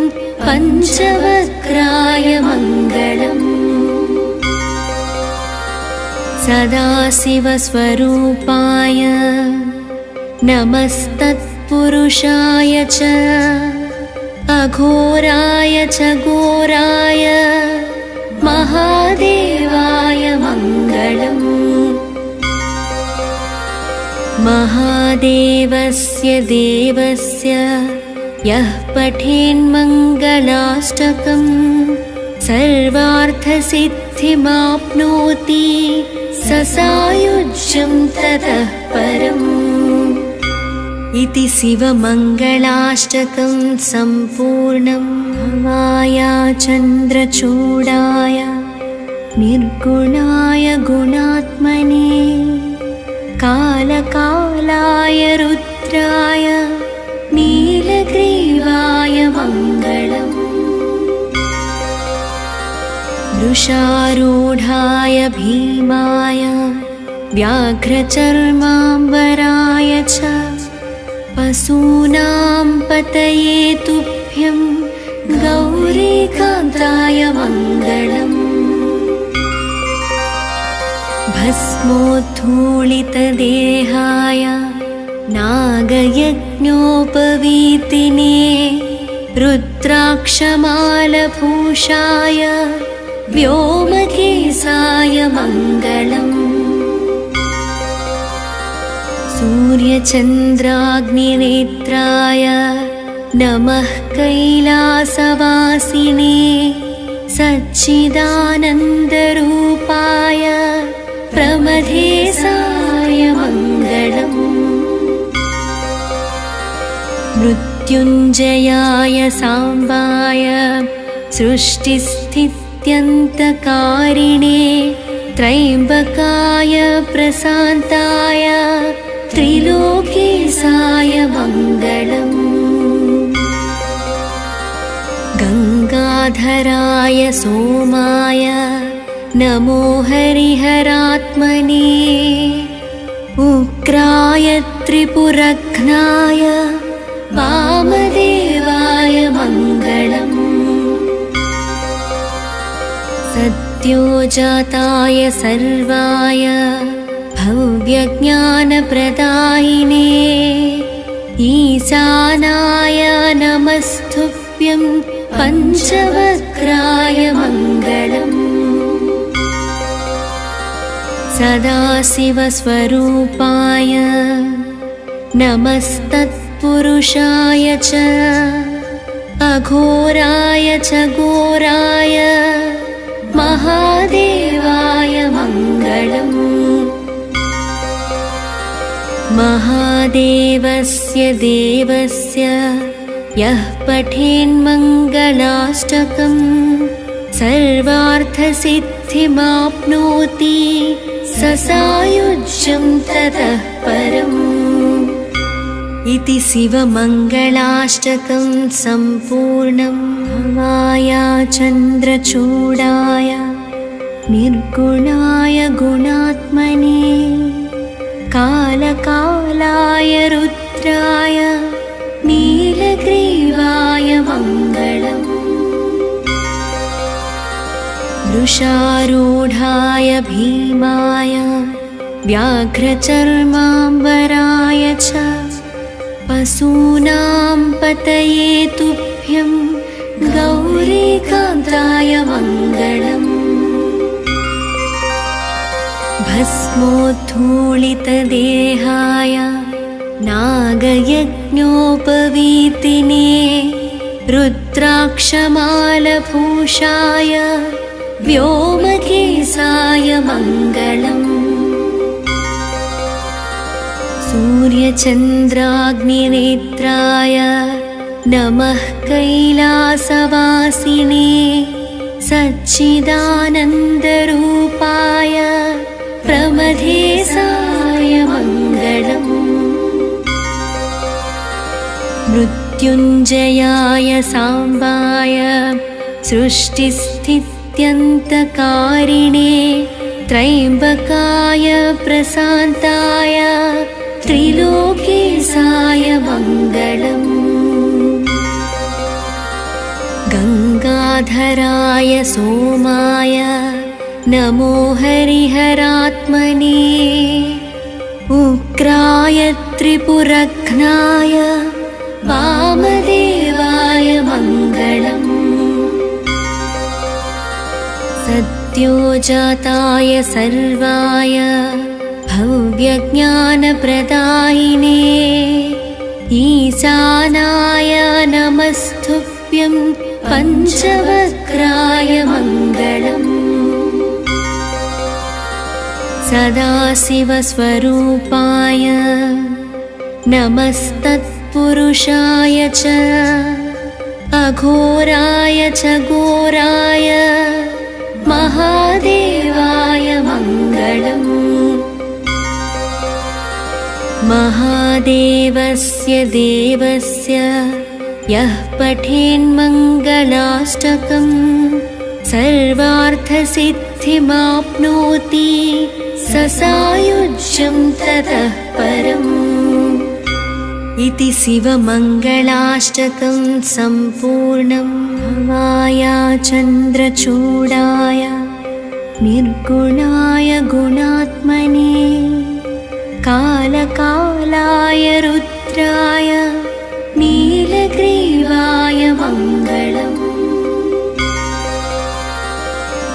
पञ्चवक्त्राय मङ्गलम् सदाशिवस्वरूपाय नमस्तत्पुरुषाय च अघोराय च घोराय महादेवाय मङ्गलम् महादेवस्य देवस्य यः पठेन्मङ्गलाष्टकं सर्वार्थसिद्धिमाप्नोति स सायुज्यं ततः परम् इति शिवमङ्गलाष्टकं सम्पूर्णं भवाय चन्द्रचूडाय निर्गुणाय गुणात्मने कालकालाय रुद्राय नीलग्रीवाय मङ्गलम् वृषारूढाय भीमाय व्याघ्रचर्माम्बराय च पशूनां पतये तुभ्यं गौरीकान्ताय मङ्गलम् भस्मोद्धूलितदेहाय नागयज्ञोपवीतिने रुद्राक्षमालभूषाय व्योमकेशाय मङ्गलम् सूर्यचन्द्राग्निनेत्राय नमः कैलासवासिने सच्चिदानन्दरूपाय प्रमथेशाय मङ्गलम् मृत्युञ्जयाय साम्बाय सृष्टिस्थित्यन्तकारिणे त्रयम्बकाय प्रशान्ताय त्रिलोकेशाय मङ्गलम् गङ्गाधराय सोमाय नमो हरिहरात्मने उग्राय त्रिपुरघ्नाय वामदेवाय मङ्गलम् सद्योजाताय सर्वाय भव्यज्ञानप्रदायिने ईशानाय नमस्तुभ्यं पञ्चवक्त्राय मङ्गलम् सदाशिवस्वरूपाय नमस्तत्पुरुषाय च अघोराय च घोराय महादेवाय मङ्गलम् महादेवस्य देवस्य यः पठेन्मङ्गलाष्टकं सर्वार्थसिद्धिमाप्नोति स सायुज्यं ततः परम् इति शिवमङ्गलाष्टकं सम्पूर्णं भवाय चन्द्रचूडाय निर्गुणाय गुणात्मने कालकालाय रुद्राय नीलग्रीवाय मङ्गलम् वृषारूढाय भीमाय व्याघ्रचर्माम्बराय च पशूनां पतये तुभ्यं गौरीकान्ताय मङ्गलम् भस्मोद्धूलितदेहाय नागयज्ञोपवीतिने रुद्राक्षमालभूषाय व्योमकेशाय मङ्गलम् सूर्यचन्द्राग्निनेत्राय नमः कैलासवासिने सच्चिदानन्दरूपाय प्रमथेशाय मङ्गलम् मृत्युञ्जयाय साम्बाय सृष्टिस्थित्यन्तकारिणे त्रयम्बकाय प्रशान्ताय त्रिलोकेशाय मङ्गलम् गङ्गाधराय सोमाय नमो हरिहरात्मने उग्राय त्रिपुरघ्नाय वामदेवाय मङ्गलम् सद्योजाताय सर्वाय भव्यज्ञानप्रदायिने ईशानाय नमस्तुभ्यं पञ्चवक्त्राय मङ्गलम् सदाशिवस्वरूपाय नमस्तत्पुरुषाय च अघोराय च घोराय महादेवाय मङ्गलम्। महादेवस्य देवस्य यः पठेन्मङ्गलाष्टकम् सर्वार्थसिद्धिमाप्नोति स सायुज्यं ततः परम्। इति शिवमङ्गलाष्टकं सम्पूर्णं। भवाय चन्द्रचूडाय निर्गुणाय गुणात्मने कालकालाय रुद्राय नीलग्रीवाय मङ्गलम्।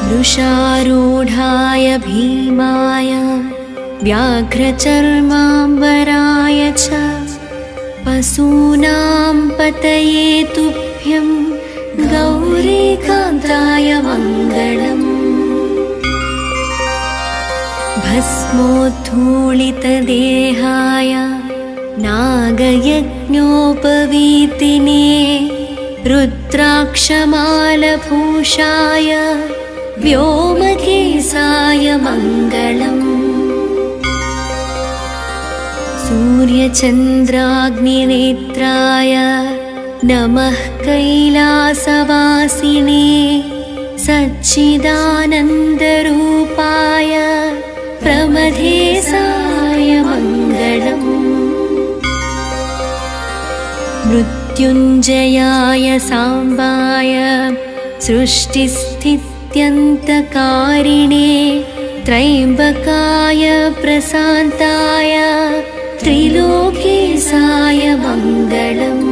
वृषारूढाय भीमाय व्याघ्रचर्माम्बराय च पशूनां पतये तुभ्यं गौरीकान्ताय मङ्गलम्। भस्मोद्धूलितदेहाय नागयज्ञोपवीतिने रुद्राक्षमालभूषाय व्योमकेशाय मङ्गलम्। सूर्यचन्द्राग्निनेत्राय नमः कैलासवासिने सच्चिदानन्दरूपाय प्रमथेशाय मङ्गलम्। मृत्युञ्जयाय साम्बाय सृष्टिस्थित्यन्तकारिणे त्रयम्बकाय प्रशान्ताय त्रिलोकेशाय मङ्गलम्।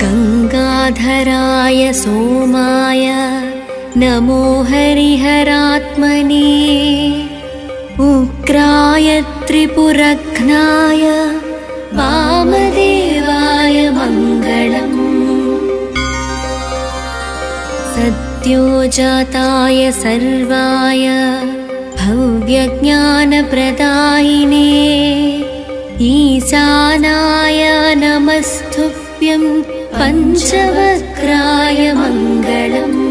गङ्गाधराय सोमाय नमो हरिहरात्मने उग्राय त्रिपुरघ्नाय वामदेवाय मङ्गलम्। सद्योजाताय सर्वाय भव्यज्ञानप्रदायिने ईशानाय नमस्तुभ्यं पञ्चवक्त्राय मङ्गलम्।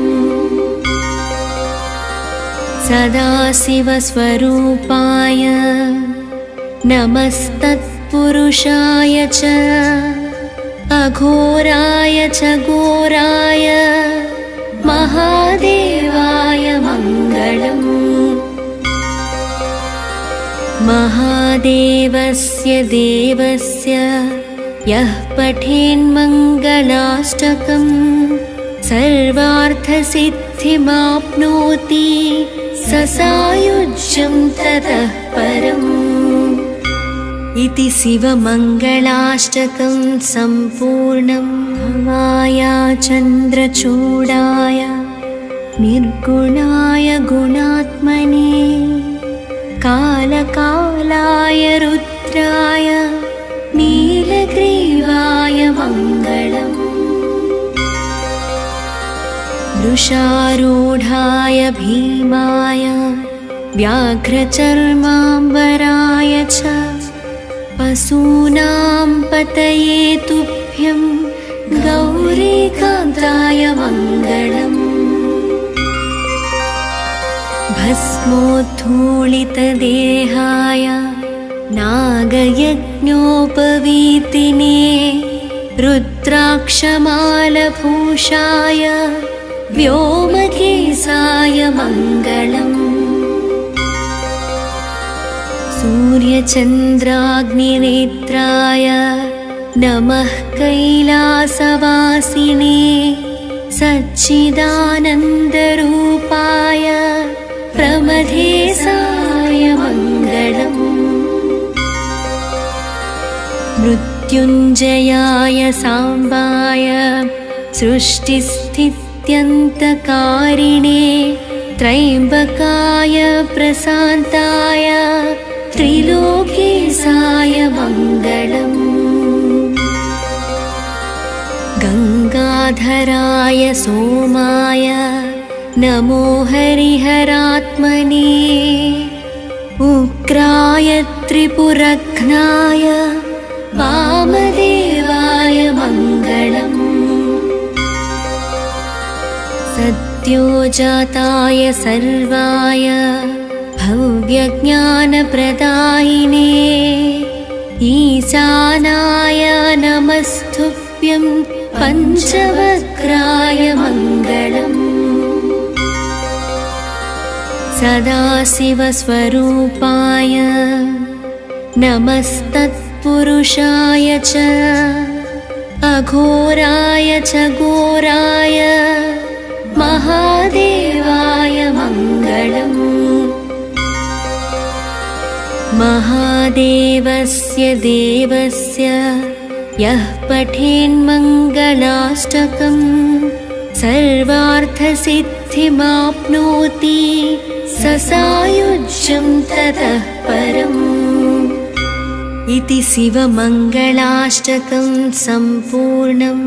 सदाशिवस्वरूपाय नमस्तत्पुरुषाय च अघोराय च घोराय महादेवाय मङ्गलम्। महादेवस्य देवस्य यः पठेन्मङ्गलाष्टकम् सर्वार्थसिद्धिमाप्नोति स सायुज्यं ततः परम्। इति शिवमङ्गलाष्टकं सम्पूर्णं। भवाय चन्द्रचूडाय निर्गुणाय गुणात्मने कालकालाय रुद्राय नीलग्रीवाय मङ्गलम्। वृषारूढाय भीमाय व्याघ्रचर्माम्बराय च पशूनां पतये तुभ्यं गौरीकान्ताय मङ्गलम्। भस्मोद्धूलितदेहाय नागयज्ञोपवीतिने रुद्राक्षमालभूषाय व्योमकेशाय मङ्गलम्। सूर्यचन्द्राग्निनेत्राय नमः कैलासवासिने सच्चिदानन्दरूपाय प्रमथेशाय मङ्गलम्। मृत्युञ्जयाय साम्बाय सृष्टिस्थित्यन्तकारिणे त्रयम्बकाय प्रशान्ताय त्रिलोकेशाय मङ्गलम्। गङ्गाधराय सोमाय नमो हरिहरात्मने त्रिविग्राय त्रिपुरघ्नाय वामदेवाय मङ्गलम् सद्योजाताय सर्वाय भव्यज्ञानप्रदायिने ईशानाय नमस्तुभ्यं पञ्चवक्त्राय मङ्गलम् सदाशिवस्वरूपाय नमस्तत्पुरुषाय च अघोराय च घोराय महादेवाय मङ्गलम् महादेवस्य देवस्य यः पठेन्मङ्गलाष्टकम् सर्वार्थसिद्धिमाप्नोति स सायुज्यं ततः परम् इति शिवमङ्गलाष्टकं सम्पूर्णम्।